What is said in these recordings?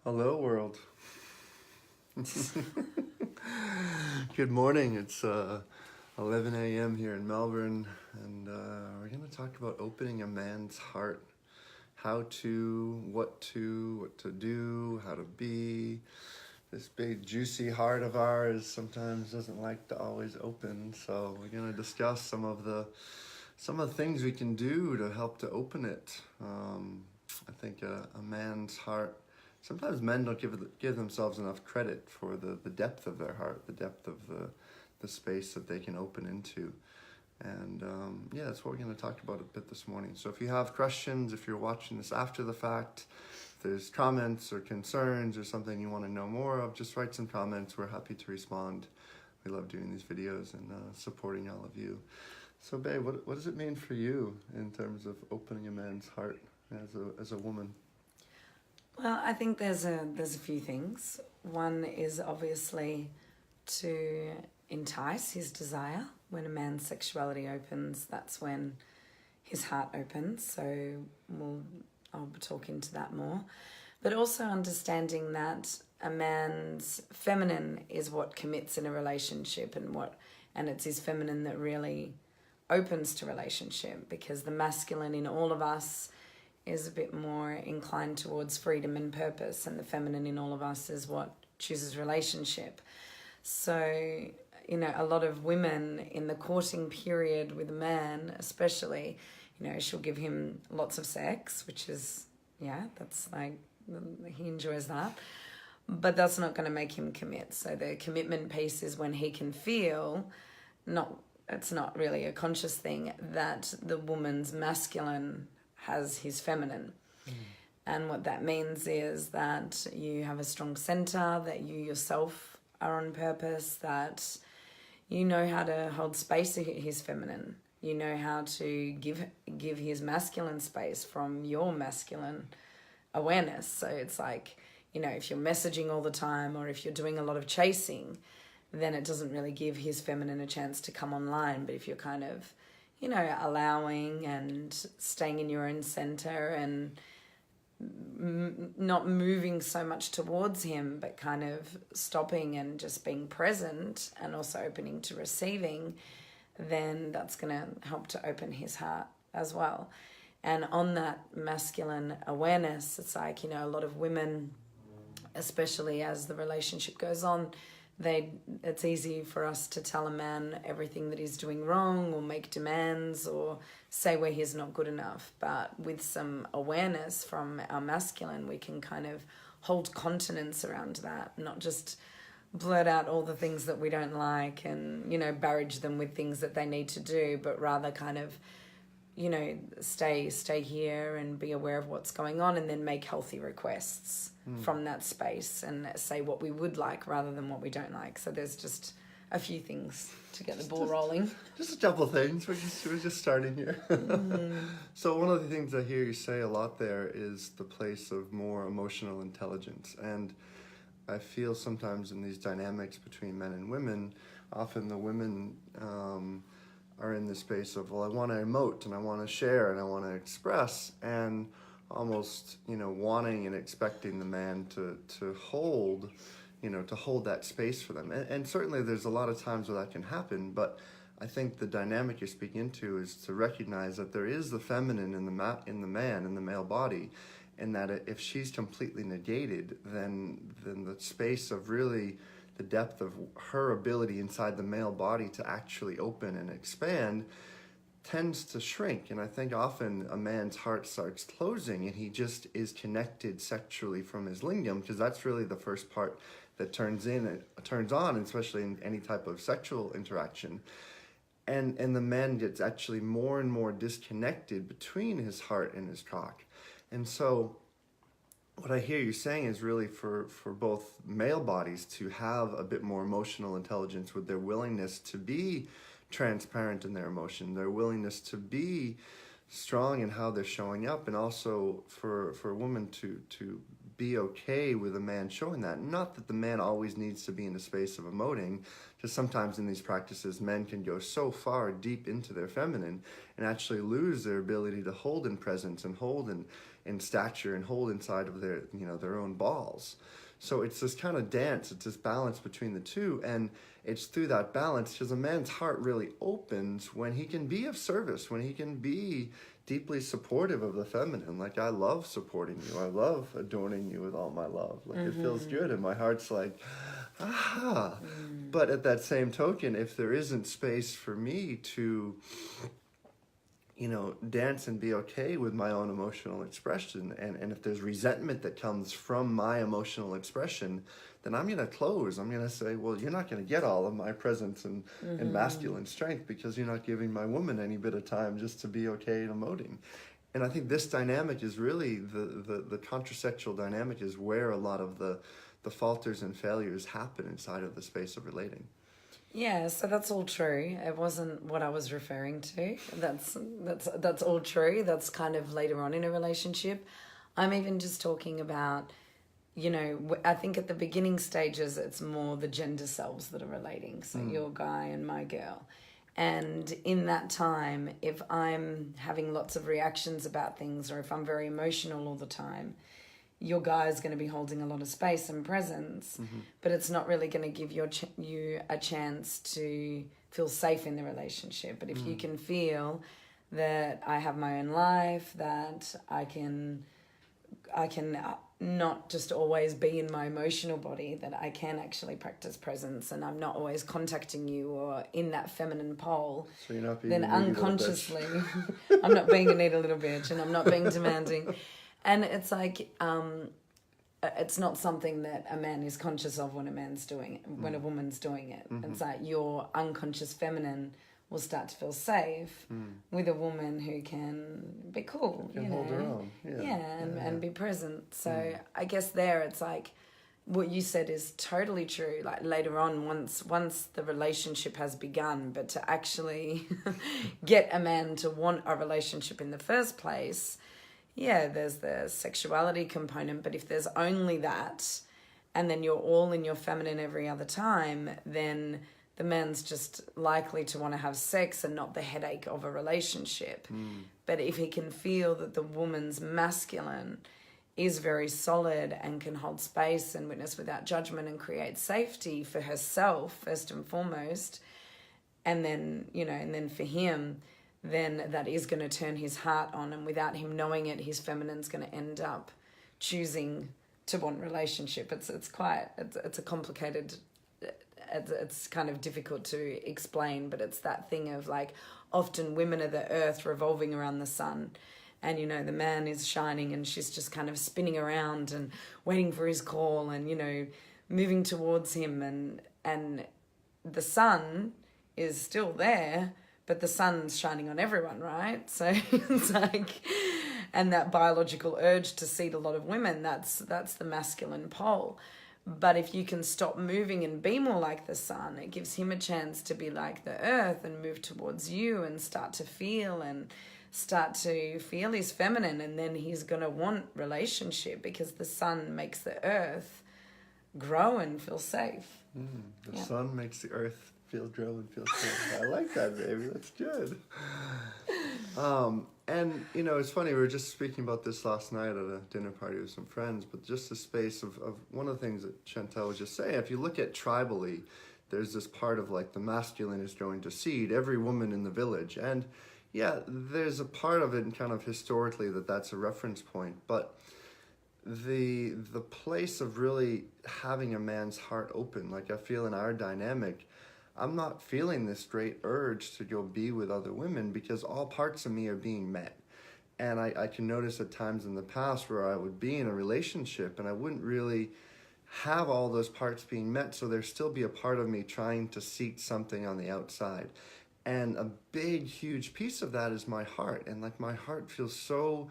Hello, world. Good morning. It's 11 a.m. here in Melbourne, and we're going to talk about opening a man's heart. How to, what to do, how to be. This big, juicy heart of ours sometimes doesn't like to always open, so we're going to discuss some of the things we can do to help to open it. I think a man's heart, sometimes men don't give themselves enough credit for the depth of their heart, the depth of the space that they can open into. And yeah, that's what we're going to talk about a bit this morning. So if you have questions, if you're watching this after the fact, if there's comments or concerns or something you want to know more of, just write some comments. We're happy to respond. We love doing these videos and supporting all of you. So babe, what does it mean for you in terms of opening a man's heart as a woman? Well, I think there's a few things. One is obviously to entice his desire. When a man's sexuality opens, that's when his heart opens. So I'll talk into that more. But also understanding that a man's feminine is what commits in a relationship, and it's his feminine that really opens to relationship, because the masculine in all of us is a bit more inclined towards freedom and purpose, and the feminine in all of us is what chooses relationship. So, a lot of women in the courting period with a man, especially, she'll give him lots of sex, which is, that's like, he enjoys that. But that's not going to make him commit. So the commitment piece is when he can feel, it's not really a conscious thing, that the woman's masculine has his feminine. And what that means is that you have a strong center, that you yourself are on purpose, that you know how to hold space to his feminine. You know how to give his masculine space from your masculine awareness. So it's like, if you're messaging all the time, or if you're doing a lot of chasing, then it doesn't really give his feminine a chance to come online. But if you're kind of, allowing and staying in your own center and not moving so much towards him, but kind of stopping and just being present and also opening to receiving, then that's going to help to open his heart as well. And on that masculine awareness, it's like, a lot of women, especially as the relationship goes on, it's easy for us to tell a man everything that he's doing wrong, or make demands, or say where he's not good enough. But with some awareness from our masculine, we can kind of hold continence around that, not just blurt out all the things that we don't like and, barrage them with things that they need to do, but rather kind of, stay here and be aware of what's going on, and then make healthy requests from that space and say what we would like rather than what we don't like. So there's just a few things to get the ball rolling. Just a couple of things. We're just starting here. So one of the things I hear you say a lot there is the place of more emotional intelligence. And I feel sometimes in these dynamics between men and women, often the women are in the space of, well, I want to emote and I want to share and I want to express, and almost, wanting and expecting the man to hold, to hold that space for them. And certainly there's a lot of times where that can happen, but I think the dynamic you're speaking into is to recognize that there is the feminine in the man, in the male body, and that if she's completely negated, then the space of really the depth of her ability inside the male body to actually open and expand tends to shrink. And I think often a man's heart starts closing, and he just is connected sexually from his lingam, because that's really the first part that turns on, especially in any type of sexual interaction. And the man gets actually more and more disconnected between his heart and his cock. And so what I hear you saying is really for both male bodies to have a bit more emotional intelligence, with their willingness to be transparent in their emotion, their willingness to be strong in how they're showing up, and also for a woman to be okay with a man showing that. Not that the man always needs to be in a space of emoting, because sometimes in these practices men can go so far deep into their feminine and actually lose their ability to hold in presence and hold in stature and hold inside of their, their own balls. So it's this kind of dance, it's this balance between the two, and it's through that balance because a man's heart really opens when he can be of service, when he can be deeply supportive of the feminine. Like, I love supporting you, I love adorning you with all my love. Like, it feels good, and my heart's like, ah. But at that same token, if there isn't space for me to dance and be okay with my own emotional expression, and if there's resentment that comes from my emotional expression, then I'm going to close. I'm going to say, well, you're not going to get all of my presence and masculine strength because you're not giving my woman any bit of time just to be okay and emoting. And I think this dynamic is really the contrasexual dynamic is where a lot of the falters and failures happen inside of the space of relating. Yeah, so that's all true. It wasn't what I was referring to. That's all true. That's kind of later on in a relationship. I'm even just talking about, I think at the beginning stages, it's more the gender selves that are relating. So your guy and my girl. And in that time, if I'm having lots of reactions about things, or if I'm very emotional all the time, your guy is going to be holding a lot of space and presence, but it's not really going to give you a chance to feel safe in the relationship. But if you can feel that I have my own life, that I can not just always be in my emotional body, that I can actually practice presence, and I'm not always contacting you or in that feminine pole, so you're not being then unconsciously I'm not being a needy little bitch, and I'm not being demanding. And it's like, it's not something that a man is conscious of when a man's doing it, when a woman's doing it. It's like your unconscious feminine will start to feel safe with a woman who can be cool, can hold her own. And be present. So I guess there it's like what you said is totally true. Like later on, once the relationship has begun, but to actually get a man to want a relationship in the first place, there's the sexuality component, but if there's only that, and then you're all in your feminine every other time, then the man's just likely to want to have sex and not the headache of a relationship. But if he can feel that the woman's masculine is very solid and can hold space and witness without judgment and create safety for herself, first and foremost, and then, and then for him, then that is going to turn his heart on, and without him knowing it, his feminine's going to end up choosing to want relationship. It's a complicated, it's kind of difficult to explain, but it's that thing of like, often women are the earth revolving around the sun, and the man is shining and she's just kind of spinning around and waiting for his call and moving towards him, and the sun is still there, but the sun's shining on everyone, right? So it's like, and that biological urge to seed a lot of women, that's the masculine pole. But if you can stop moving and be more like the sun, it gives him a chance to be like the earth and move towards you and start to feel his feminine, and then he's going to want relationship because the sun makes the earth grow and feel safe. The sun makes the earth grow and feel safe. I like that, baby. That's good. And it's funny, we were just speaking about this last night at a dinner party with some friends, but just the space of one of the things that Chantelle was just saying, if you look at tribally, there's this part of like the masculine is going to seed every woman in the village, and there's a part of it and kind of historically that's a reference point, but the place of really having a man's heart open, like I feel in our dynamic, I'm not feeling this great urge to go be with other women because all parts of me are being met. And I can notice at times in the past where I would be in a relationship and I wouldn't really have all those parts being met, so there'd still be a part of me trying to seek something on the outside. And a big, huge piece of that is my heart. And like my heart feels so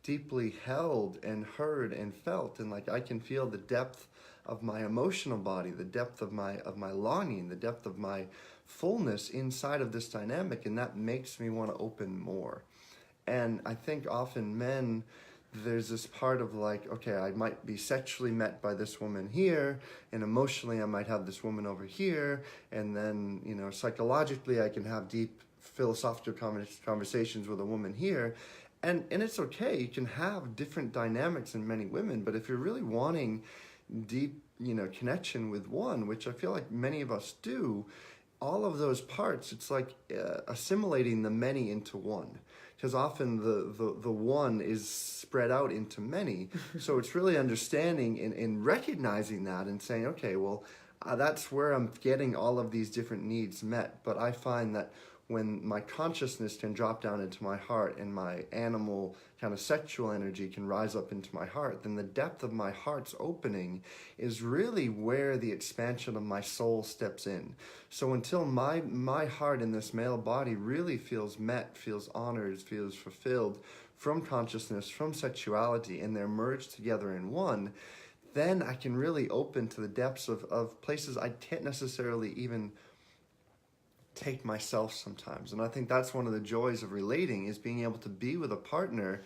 deeply held and heard and felt, and like I can feel the depth of my emotional body, the depth of my longing, the depth of my fullness inside of this dynamic, and that makes me want to open more. And I think often men, there's this part of like, okay, I might be sexually met by this woman here, and emotionally I might have this woman over here, and then, psychologically I can have deep philosophical conversations with a woman here. And it's okay. You can have different dynamics in many women, but if you're really wanting deep, connection with one, which I feel like many of us do, all of those parts, it's like assimilating the many into one. Because often the one is spread out into many. So it's really understanding and recognizing that and saying, okay, well, that's where I'm getting all of these different needs met. But I find that when my consciousness can drop down into my heart and my animal kind of sexual energy can rise up into my heart, then the depth of my heart's opening is really where the expansion of my soul steps in. So until my heart in this male body really feels met, feels honored, feels fulfilled from consciousness, from sexuality, and they're merged together in one, then I can really open to the depths of places I can't necessarily even take myself sometimes. And I think that's one of the joys of relating, is being able to be with a partner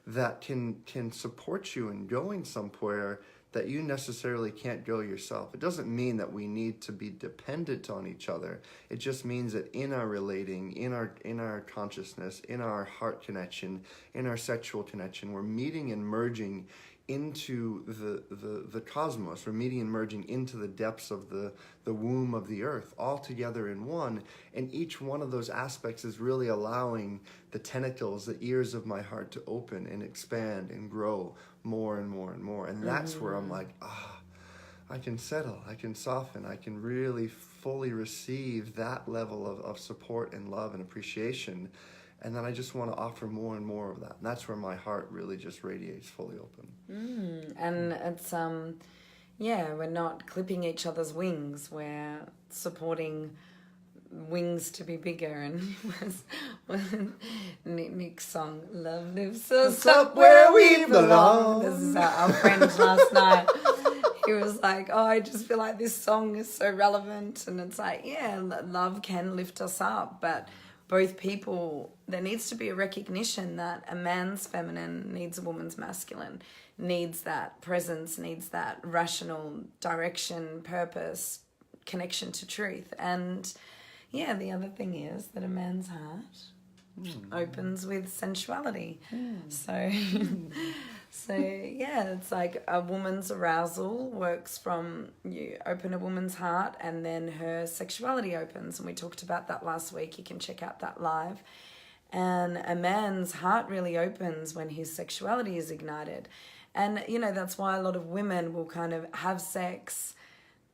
that can support you in going somewhere that you necessarily can't go yourself. It doesn't mean that we need to be dependent on each other. It just means that in our relating, in our consciousness, in our heart connection, in our sexual connection, we're meeting and merging into the cosmos. We're meeting and merging into the depths of the womb of the earth, all together in one. And each one of those aspects is really allowing the tentacles, the ears of my heart to open and expand and grow more and more and more. And that's where I'm like, I can settle, I can soften, I can really fully receive that level of support and love and appreciation. And then I just want to offer more and more of that. And that's where my heart really just radiates fully open. And it's, we're not clipping each other's wings. We're supporting wings to be bigger. And Nick's song, Love Lifts Us Up Where We Belong. This is our friend last night. He was like, I just feel like this song is so relevant. And it's like, love can lift us up, but both people, there needs to be a recognition that a man's feminine needs a woman's masculine, needs that presence, needs that rational direction, purpose, connection to truth. And the other thing is that a man's heart opens with sensuality. So it's like a woman's arousal works from you open a woman's heart and then her sexuality opens. And we talked about that last week. You can check out that live. And a man's heart really opens when his sexuality is ignited. And, that's why a lot of women will kind of have sex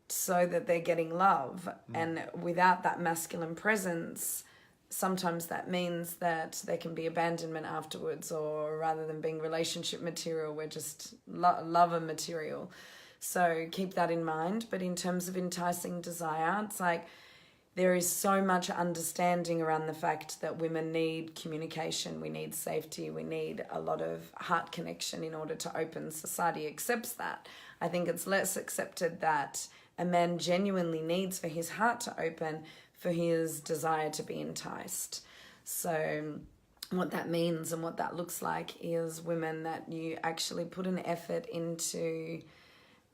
so that they're getting love. And without that masculine presence, sometimes that means that there can be abandonment afterwards, or rather than being relationship material, we're just lover material. So keep that in mind. But in terms of enticing desire, it's like there is so much understanding around the fact that women need communication, we need safety, we need a lot of heart connection in order to open. Society accepts that. I think it's less accepted that a man genuinely needs for his heart to open, for his desire to be enticed. So what that means and what that looks like is women that you actually put an effort into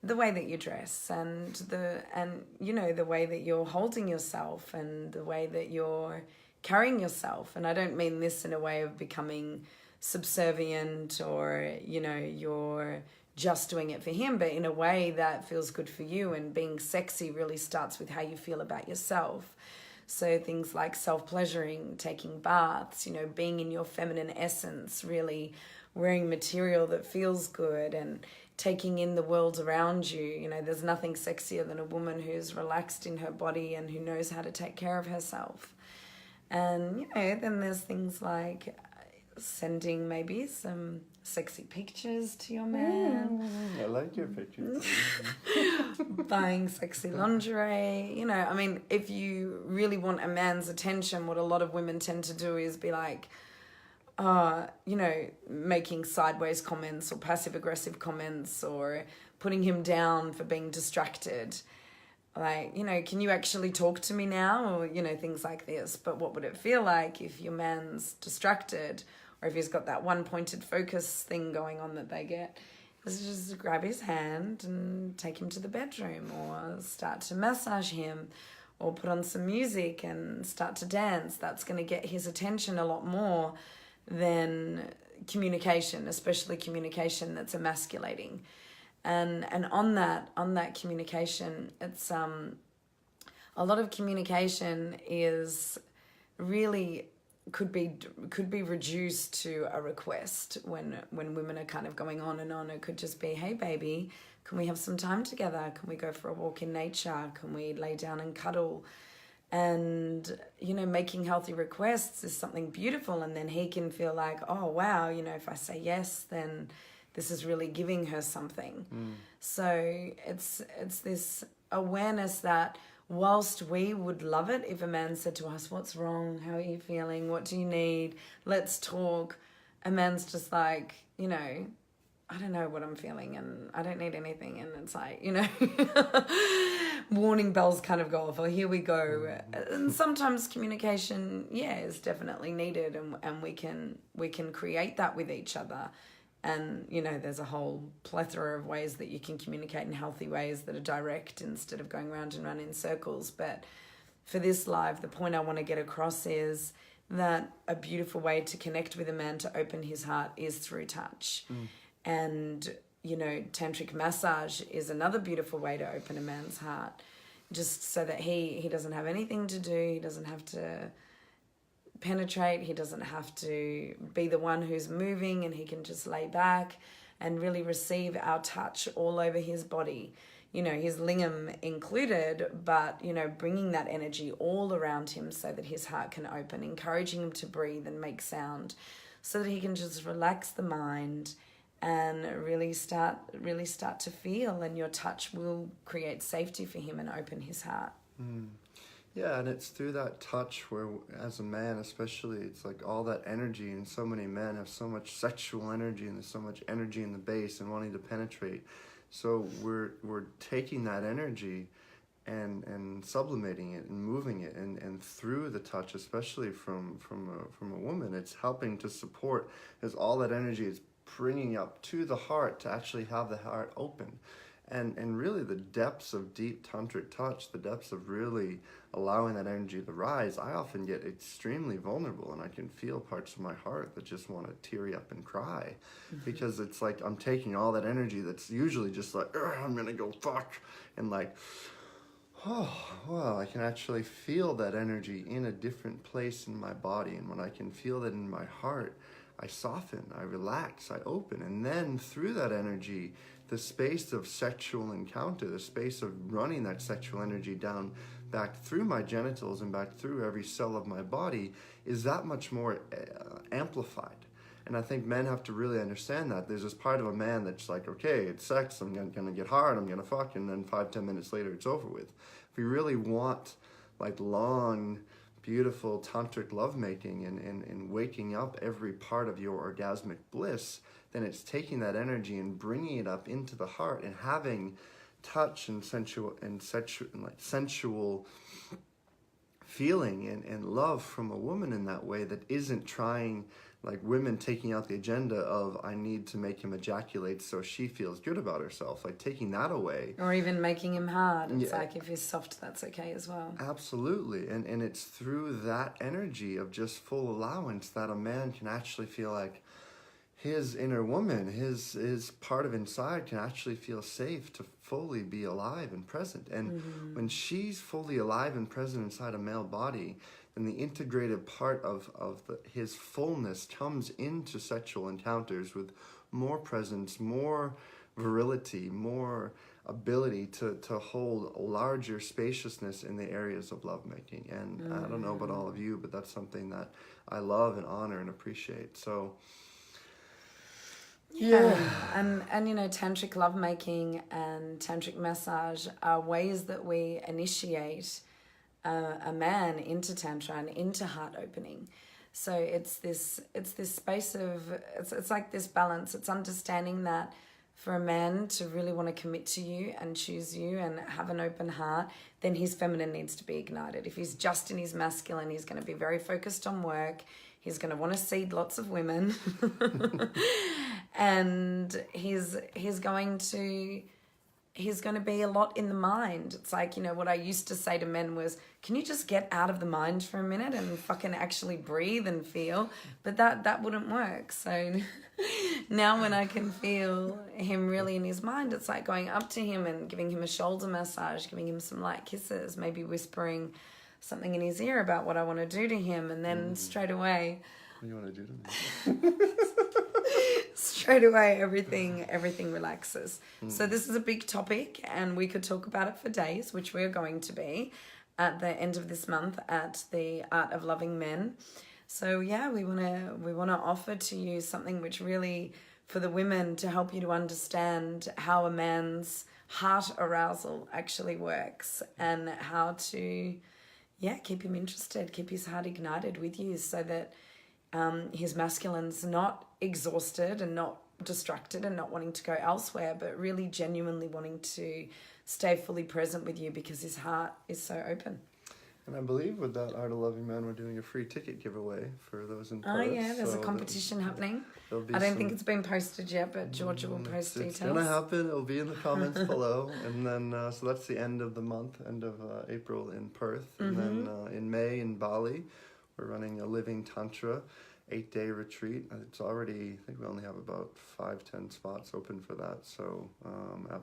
the way that you dress and the way that you're holding yourself and the way that you're carrying yourself. And I don't mean this in a way of becoming subservient or, you're just doing it for him, but in a way that feels good for you. And being sexy really starts with how you feel about yourself. So things like self-pleasuring, taking baths, being in your feminine essence, really wearing material that feels good and taking in the world around you. There's nothing sexier than a woman who's relaxed in her body and who knows how to take care of herself. And, then there's things like sending maybe some sexy pictures to your man. I like your pictures. Buying sexy lingerie. If you really want a man's attention, what a lot of women tend to do is be like, making sideways comments or passive-aggressive comments or putting him down for being distracted. Like, can you actually talk to me now? Or, things like this. But what would it feel like if your man's distracted or if he's got that one-pointed focus thing going on that they get? Is just grab his hand and take him to the bedroom or start to massage him or put on some music and start to dance. That's going to get his attention a lot more than, communication, especially communication that's emasculating. And on that communication, it's a lot of communication is really could be reduced to a request when women are kind of going on and on. It could just be, hey baby, can we have some time together? Can we go for a walk in nature? Can we lay down and cuddle? And, you know, making healthy requests is something beautiful. And then he can feel like, oh, wow, you know, if I say yes, then this is really giving her something. So it's this awareness that whilst we would love it if a man said to us, what's wrong? How are you feeling? What do you need? Let's talk. A man's just like, you know, I don't know what I'm feeling and I don't need anything. And it's like, you know, warning bells kind of go off. Or here we go. And sometimes communication, is definitely needed. And we can create that with each other. And, you know, there's a whole plethora of ways that you can communicate in healthy ways that are direct instead of going round and round in circles. But for this live, the point I want to get across is that a beautiful way to connect with a man, to open his heart, is through touch. And, you know, tantric massage is another beautiful way to open a man's heart, just so that he doesn't have anything to do. He doesn't have to penetrate. He doesn't have to be the one who's moving, and he can just lay back and really receive our touch all over his body, you know, his lingam included, but, you know, bringing that energy all around him so that his heart can open, encouraging him to breathe and make sound so that he can just relax the mind and really start to feel, and your touch will create safety for him and open his heart. Yeah, and it's through that touch where, as a man especially, it's like all that energy, and so many men have so much sexual energy, and there's so much energy in the base and wanting to penetrate. So we're taking that energy and sublimating it and moving it, and through the touch, especially from a woman, it's helping to support, as all that energy is bringing up to the heart to actually have the heart open. And really the depths of deep tantric touch, the depths of really allowing that energy to rise, I often get extremely vulnerable, and I can feel parts of my heart that just want to tear up and cry, because it's like I'm taking all that energy that's usually just like, I'm gonna go fuck, and like, oh, wow, I can actually feel that energy in a different place in my body. And when I can feel that in my heart, I soften, I relax, I open. And then through that energy, the space of sexual encounter, the space of running that sexual energy down back through my genitals and back through every cell of my body, is that much more amplified. And I think men have to really understand that. There's this part of a man that's like, okay, it's sex, I'm gonna get hard, I'm gonna fuck, and then 5-10 minutes later it's over with. If we really want like long, beautiful tantric lovemaking and waking up every part of your orgasmic bliss, then it's taking that energy and bringing it up into the heart and having touch and sensual feeling and love from a woman in that way, that isn't trying, like women taking out the agenda of, I need to make him ejaculate so she feels good about herself, like taking that away. Or even making him hard. It's like, if he's soft, that's okay as well. Absolutely. And it's through that energy of just full allowance that a man can actually feel like his inner woman, his part of inside, can actually feel safe to fully be alive and present. And when she's fully alive and present inside a male body, then the integrated part of his fullness comes into sexual encounters with more presence, more virility, more ability to hold a larger spaciousness in the areas of lovemaking. And I don't know about all of you, but that's something that I love and honor and appreciate. So yeah. And you know, tantric lovemaking and tantric massage are ways that we initiate a man into tantra and into heart opening. So it's this space of, it's like this balance. It's understanding that for a man to really want to commit to you and choose you and have an open heart, then his feminine needs to be ignited. If he's just in his masculine, he's going to be very focused on work. He's going to want to seed lots of women. And he's going to he's going to be a lot in the mind. It's like, you know, what I used to say to men was, can you just get out of the mind for a minute and fucking actually breathe and feel? But that wouldn't work. So now when I can feel him really in his mind, it's like going up to him and giving him a shoulder massage, giving him some light kisses, maybe whispering something in his ear about what I want to do to him. And then straight away... What do you want to do to me? Straight away, everything relaxes. So this is a big topic, and we could talk about it for days, which we're going to be at the end of this month at the Art of Loving Men. So yeah, we wanna offer to you something which really, for the women, to help you to understand how a man's heart arousal actually works, and how to keep him interested, keep his heart ignited with you, so that his masculine's not exhausted and not distracted and not wanting to go elsewhere, but really genuinely wanting to stay fully present with you because his heart is so open. And I believe with that Art of Loving Man, we're doing a free ticket giveaway for those in Perth. Oh yeah, there's a competition happening. I don't think it's been posted yet, but Georgia will post details. It's going to happen. It'll be in the comments below. And then, so that's the end of the month, end of April in Perth. And then in May in Bali, we're running a Living Tantra 8-day retreat. It's already, I think we only have about 5-10 spots open for that. So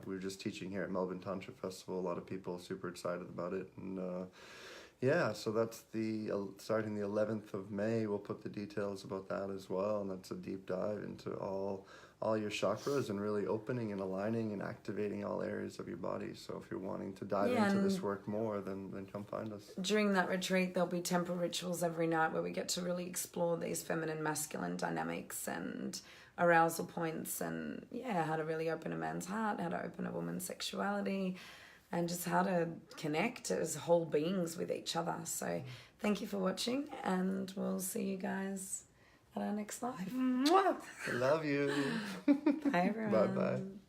we were just teaching here at Melbourne Tantra Festival. A lot of people super excited about it. And so that's starting the 11th of May. We'll put the details about that as well. And that's a deep dive into all your chakras and really opening and aligning and activating all areas of your body. So if you're wanting to dive into this work more, then come find us. During that retreat, there'll be temple rituals every night where we get to really explore these feminine masculine dynamics and arousal points, and how to really open a man's heart, how to open a woman's sexuality, and just how to connect as whole beings with each other. So thank you for watching, and we'll see you guys at our next live. I love you. Bye, everyone. Bye-bye.